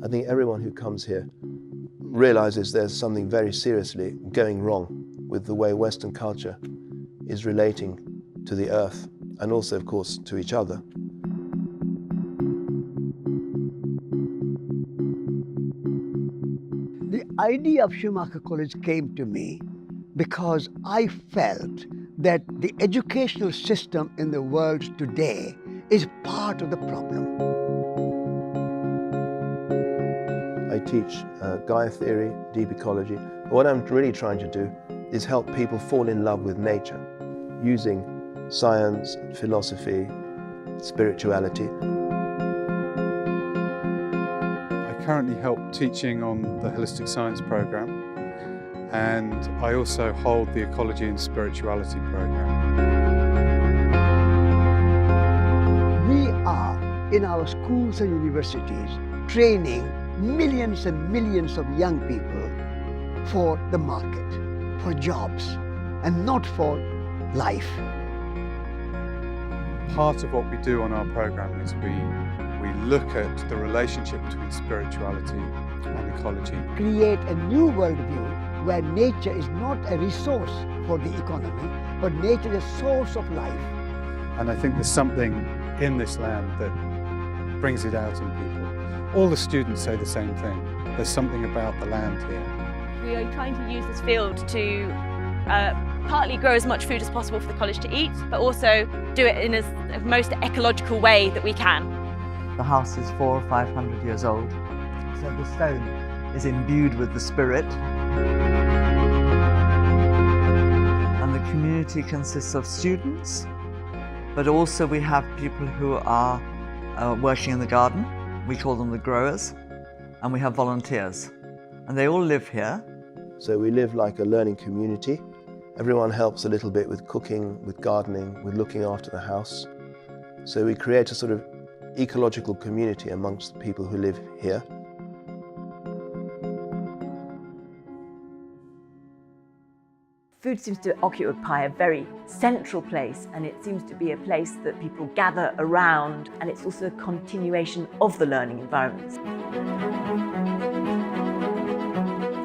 I think everyone who comes here realizes there's something very seriously going wrong with the way Western culture is relating to the earth and also, of course, to each other. The idea of Schumacher College came to me because I felt that the educational system in the world today is part of the problem. I teach Gaia theory, deep ecology. What I'm really trying to do is help people fall in love with nature using science, philosophy, spirituality. I currently help teaching on the holistic science program, and I also hold the ecology and spirituality program. We are, in our schools and universities, training millions and millions of young people for the market, for jobs, and not for life. Part of what we do on our program is we look at the relationship between spirituality and ecology. Create a new worldview where nature is not a resource for the economy, but nature is a source of life. And I think there's something in this land that brings it out in people. All the students say the same thing. There's something about the land here. We are trying to use this field to partly grow as much food as possible for the college to eat, but also do it in the most ecological way that we can. The house is 400 or 500 years old, so the stone is imbued with the spirit. And the community consists of students, but also we have people who are working in the garden. We call them the growers, and we have volunteers, and they all live here. So we live like a learning community. Everyone helps a little bit with cooking, with gardening, with looking after the house. So we create a sort of ecological community amongst the people who live here. Food seems to occupy a very central place, and it seems to be a place that people gather around, and it's also a continuation of the learning environments.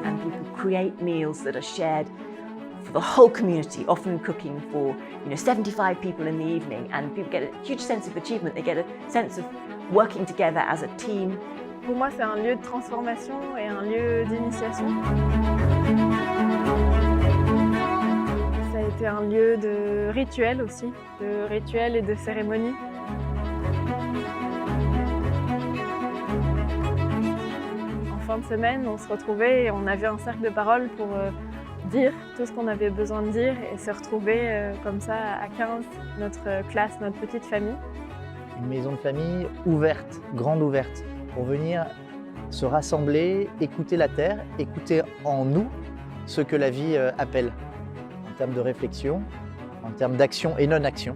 And people create meals that are shared for the whole community, often cooking for 75 people in the evening, and people get a huge sense of achievement. They get a sense of working together as a team. Pour moi, c'est un lieu de transformation et un lieu d'initiation. Ça a été un lieu de rituel aussi, de rituel et de cérémonie. En fin de semaine, on se retrouvait et on avait un cercle de parole pour dire tout ce qu'on avait besoin de dire et se retrouver comme ça à 15, notre classe, notre petite famille. Une maison de famille ouverte, grande ouverte, pour venir se rassembler, écouter la terre, écouter en nous ce que la vie appelle, en termes de réflexion, en termes d'action et non-action.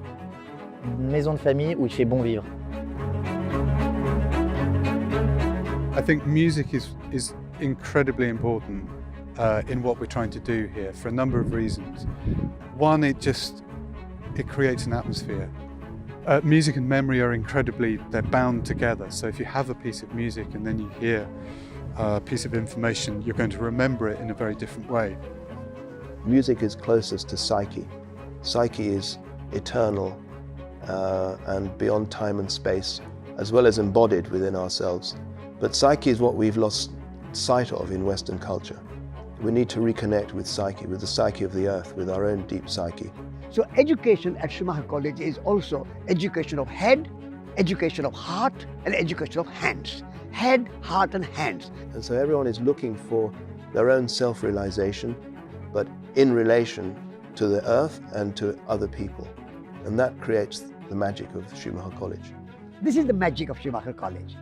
Une maison de famille où il fait bon vivre. I think music is incredibly important in what we're trying to do here for a number of reasons. One, it creates an atmosphere. Music and memory are they're bound together. So if you have a piece of music and then you hear a piece of information, you're going to remember it in a very different way. Music is closest to psyche. Psyche is eternal and beyond time and space, as well as embodied within ourselves. But psyche is what we've lost sight of in Western culture. We need to reconnect with psyche, with the psyche of the earth, with our own deep psyche. So education at Schumacher College is also education of head, education of heart, and education of hands. Head, heart, and hands. And so everyone is looking for their own self-realization, but in relation to the earth and to other people. And that creates the magic of Schumacher College. This is the magic of Schumacher College.